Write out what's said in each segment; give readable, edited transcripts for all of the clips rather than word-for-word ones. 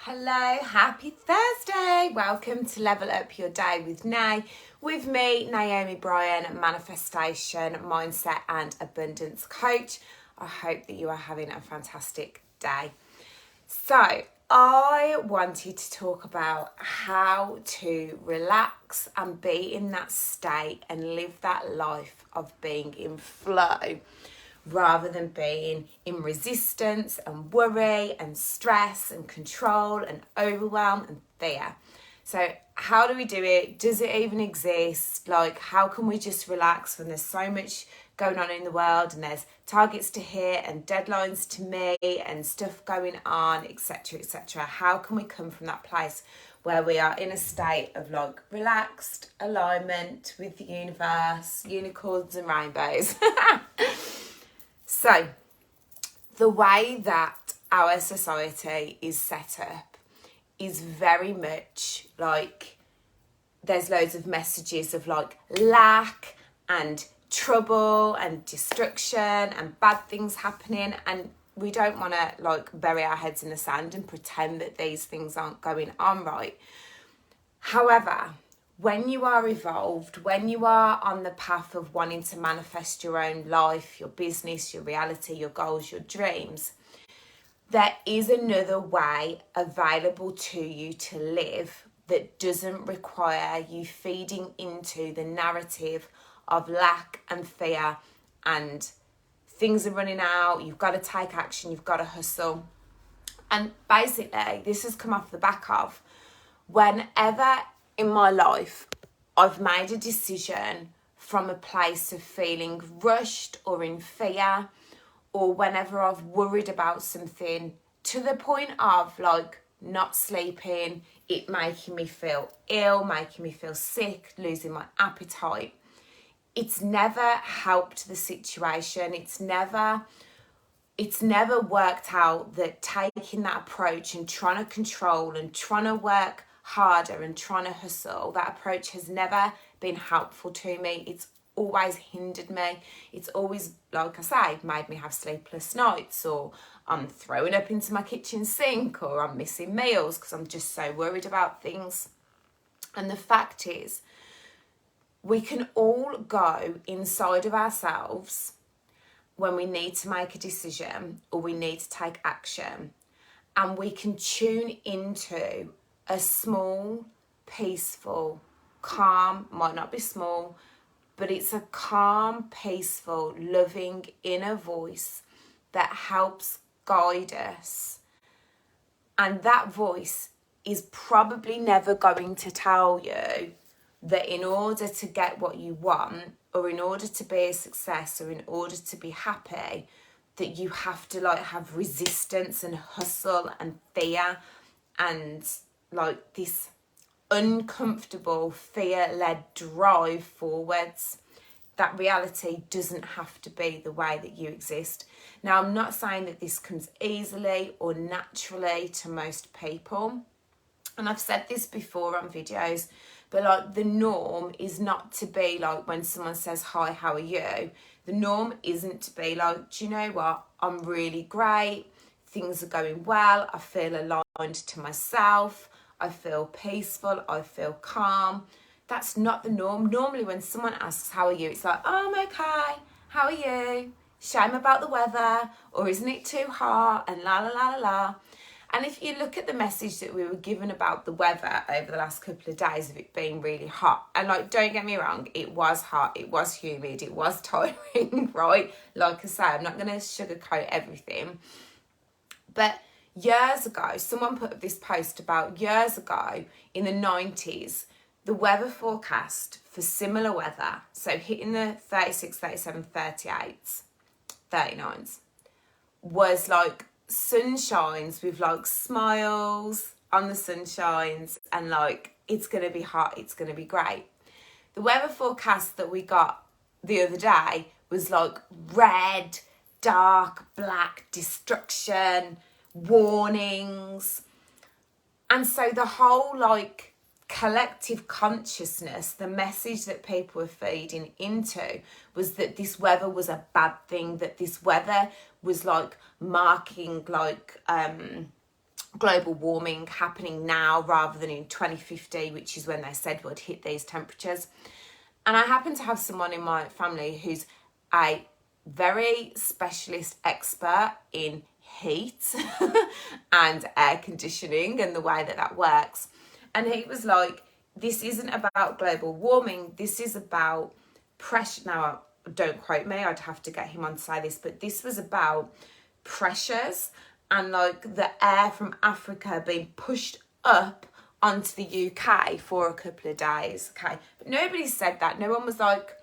Hello, happy Thursday. Welcome to Level Up Your Day with Nay. With me, Naomi Bryan, Manifestation, Mindset and Abundance Coach. I hope that you are having a fantastic day. So, I wanted to talk about how to relax and be in that state and live that life of being in flow, rather than being in resistance and worry and stress and control and overwhelm and fear. So how do we do it? Does it even exist? Like, how can we just relax when there's so much going on in the world and there's targets to hit and deadlines to meet and stuff going on, etc., etc.? How can we come from that place where we are in a state of like relaxed alignment with the universe, unicorns and rainbows? So, the way that our society is set up is very much like there's loads of messages of like lack and trouble and destruction and bad things happening, and we don't want to like bury our heads in the sand and pretend that these things aren't going on, right? However, when you are evolved, when you are on the path of wanting to manifest your own life, your business, your reality, your goals, your dreams, there is another way available to you to live that doesn't require you feeding into the narrative of lack and fear and things are running out, you've got to take action, you've got to hustle. And basically, this has come off the back of whenever in my life I've made a decision from a place of feeling rushed or in fear, or whenever I've worried about something to the point of like not sleeping, it making me feel ill, making me feel sick, losing my appetite. It's never helped the situation. It's never worked out that taking that approach and trying to control and trying to work harder and trying to hustle, that approach has never been helpful to me. It's always hindered me. It's always, like I say, made me have sleepless nights, or I'm throwing up into my kitchen sink, or I'm missing meals because I'm just so worried about things. And the fact is, we can all go inside of ourselves when we need to make a decision or we need to take action, and we can tune into a small, peaceful, calm, might not be small, but it's a calm, peaceful, loving inner voice that helps guide us. And that voice is probably never going to tell you that in order to get what you want, or in order to be a success, or in order to be happy, that you have to like have resistance and hustle and fear and like this uncomfortable fear-led drive forwards. That reality doesn't have to be the way that you exist. Now, I'm not saying that this comes easily or naturally to most people, and I've said this before on videos, but like the norm is not to be like when someone says, hi, how are you? The norm isn't to be like, do you know what? I'm really great. Things are going well. I feel aligned to myself. I feel peaceful. I feel calm. That's not the norm. Normally when someone asks, how are you? It's like, oh, I'm okay. How are you? Shame about the weather, or isn't it too hot? And la, la, la, la, la. And if you look at the message that we were given about the weather over the last couple of days of it being really hot, and like, don't get me wrong, it was hot, it was humid, it was tiring, right? Like I say, I'm not going to sugarcoat everything. But years ago, someone put up this post about years ago in the 90s, the weather forecast for similar weather, so hitting the 36, 37, 38s, 39s, was like sunshines with like smiles on the sunshines and like it's going to be hot, it's going to be great. The weather forecast that we got the other day was like red, dark, black, destruction, warnings. And so the whole like collective consciousness, the message that people were feeding into was that this weather was a bad thing, that this weather was like marking like global warming happening now rather than in 2050, which is when they said we'd hit these temperatures. And I happen to have someone in my family who's a very specialist expert in heat and air conditioning and the way that that works. And he was like, this isn't about global warming, this is about pressure. Now, don't quote me, I'd have to get him on to say this, but this was about pressures and like the air from Africa being pushed up onto the UK for a couple of days, okay? But nobody said that. No one was like,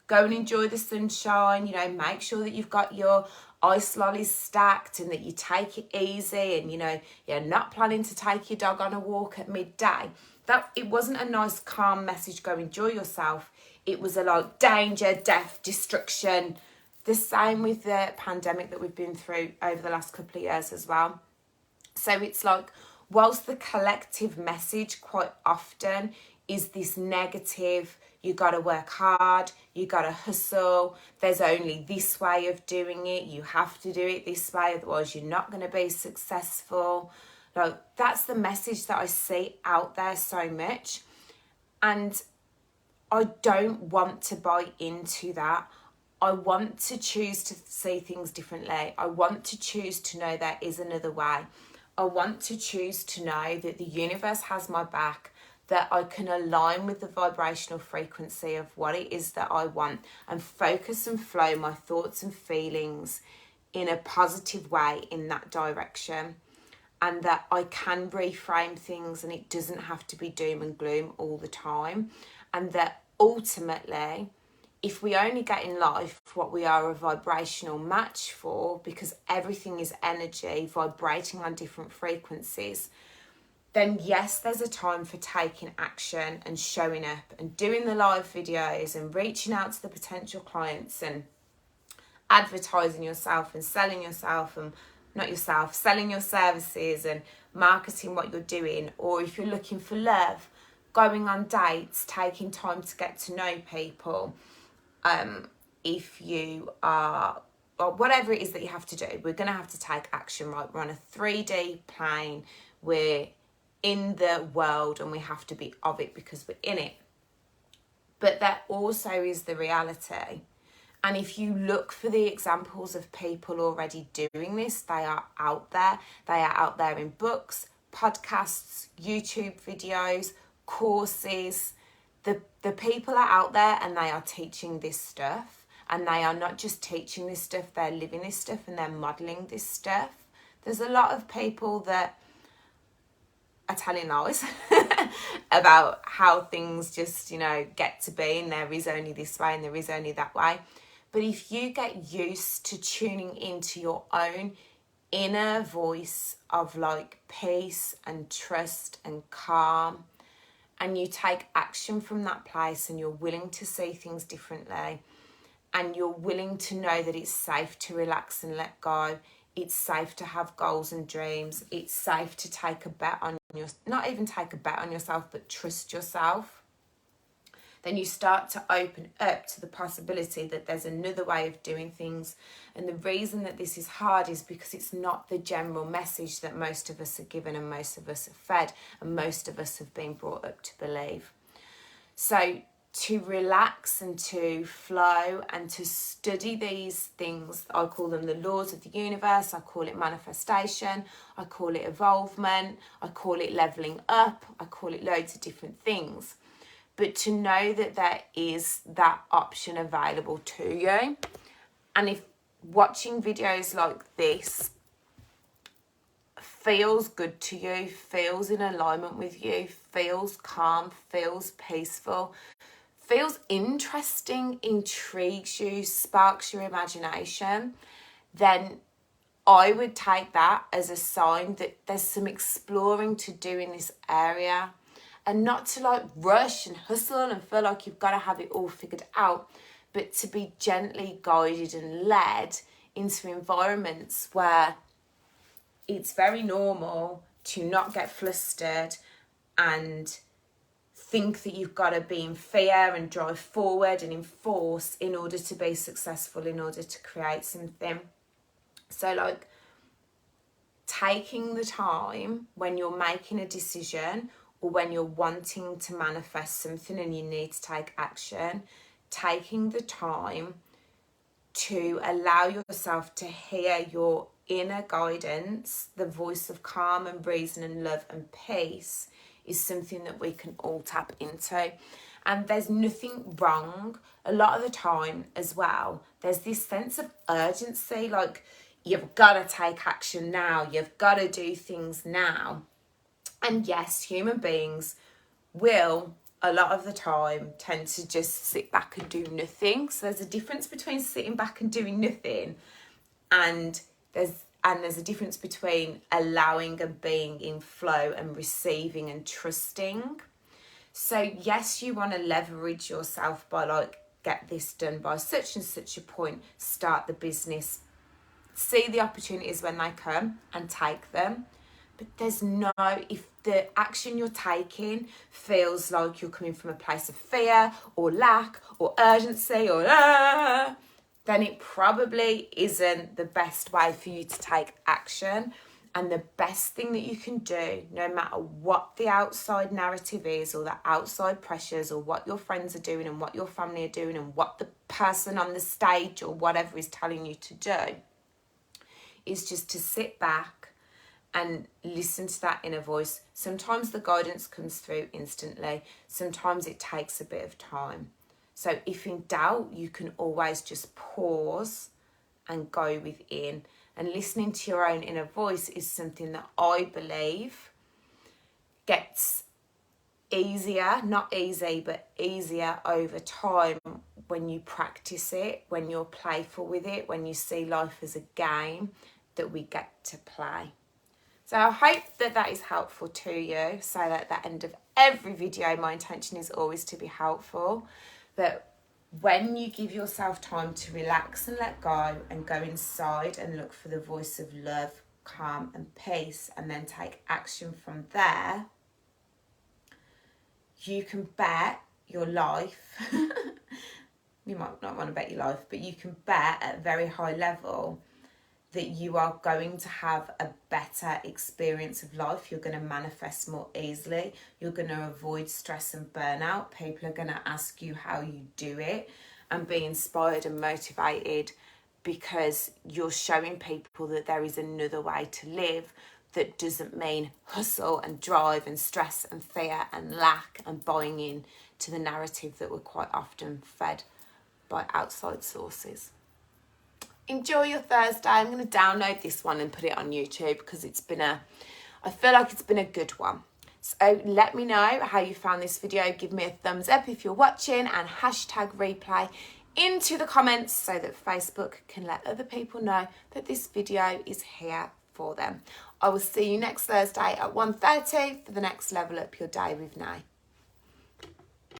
go and enjoy the sunshine, you know, make sure that you've got your ice lollies stacked and that you take it easy and, you know, you're not planning to take your dog on a walk at midday. That it wasn't a nice, calm message, go enjoy yourself. It was a like danger, death, destruction. The same with the pandemic that we've been through over the last couple of years as well. So it's like, whilst the collective message quite often is this negative, you got to work hard, you got to hustle, there's only this way of doing it, you have to do it this way, otherwise you're not going to be successful. Like, that's the message that I see out there so much. And I don't want to buy into that. I want to choose to see things differently. I want to choose to know there is another way. I want to choose to know that the universe has my back, that I can align with the vibrational frequency of what it is that I want and focus and flow my thoughts and feelings in a positive way in that direction. And that I can reframe things and it doesn't have to be doom and gloom all the time. And that ultimately, if we only get in life what we are a vibrational match for, because everything is energy vibrating on different frequencies, then yes, there's a time for taking action and showing up and doing the live videos and reaching out to the potential clients and advertising yourself and selling yourself and selling your services and marketing what you're doing. Or if you're looking for love, going on dates, taking time to get to know people. If you are, or whatever it is that you have to do, we're going to have to take action, right? We're on a 3D plane, we're in the world and we have to be of it because we're in it. But that also is the reality. And if you look for the examples of people already doing this, they are out there. They are out there in books, podcasts, YouTube videos, courses. The people are out there and they are teaching this stuff. And they are not just teaching this stuff, they're living this stuff and they're modelling this stuff. There's a lot of people that are telling lies about how things just, you know, get to be and there is only this way and there is only that way. But if you get used to tuning into your own inner voice of like peace and trust and calm, and you take action from that place and you're willing to see things differently and you're willing to know that it's safe to relax and let go, it's safe to have goals and dreams, it's safe to take a bet on not even take a bet on yourself, but trust yourself, then you start to open up to the possibility that there's another way of doing things. And the reason that this is hard is because it's not the general message that most of us are given and most of us are fed and most of us have been brought up to believe. So to relax and to flow and to study these things, I call them the laws of the universe, I call it manifestation, I call it evolvement, I call it leveling up, I call it loads of different things. But to know that there is that option available to you. And if watching videos like this feels good to you, feels in alignment with you, feels calm, feels peaceful, feels interesting, intrigues you, sparks your imagination, then I would take that as a sign that there's some exploring to do in this area. And not to like rush and hustle and feel like you've got to have it all figured out, but to be gently guided and led into environments where it's very normal to not get flustered and think that you've got to be in fear and drive forward and in force in order to be successful, in order to create something. So like, taking the time when you're making a decision or when you're wanting to manifest something and you need to take action, taking the time to allow yourself to hear your inner guidance, the voice of calm and reason and love and peace, is something that we can all tap into. And there's nothing wrong. A lot of the time as well, there's this sense of urgency, like you've got to take action now, you've got to do things now. And yes, human beings will, a lot of the time, tend to just sit back and do nothing. So there's a difference between sitting back and doing nothing, and there's a difference between allowing and being in flow and receiving and trusting. So yes, you want to leverage yourself by like, get this done by such and such a point, start the business, see the opportunities when they come and take them. But there's no, if the action you're taking feels like you're coming from a place of fear or lack or urgency or then it probably isn't the best way for you to take action. And the best thing that you can do, no matter what the outside narrative is or the outside pressures or what your friends are doing and what your family are doing and what the person on the stage or whatever is telling you to do, is just to sit back and listen to that inner voice. Sometimes the guidance comes through instantly. Sometimes it takes a bit of time. So if in doubt, you can always just pause and go within. And listening to your own inner voice is something that I believe gets easier, not easy, but easier over time when you practice it, when you're playful with it, when you see life as a game that we get to play. So I hope that that is helpful to you. So at the end of every video, my intention is always to be helpful. That when you give yourself time to relax and let go and go inside and look for the voice of love, calm and peace, and then take action from there, you can bet your life, you might not want to bet your life, but you can bet at a very high level that you are going to have a better experience of life. You're going to manifest more easily. You're going to avoid stress and burnout. People are going to ask you how you do it and be inspired and motivated because you're showing people that there is another way to live that doesn't mean hustle and drive and stress and fear and lack and buying in to the narrative that we're quite often fed by outside sources. Enjoy your Thursday. I'm going to download this one and put it on YouTube because I feel like it's been a good one. So let me know how you found this video. Give me a thumbs up if you're watching and hashtag replay into the comments so that Facebook can let other people know that this video is here for them. I will see you next Thursday at 1:30 for the next Level Up Your Day with Nay.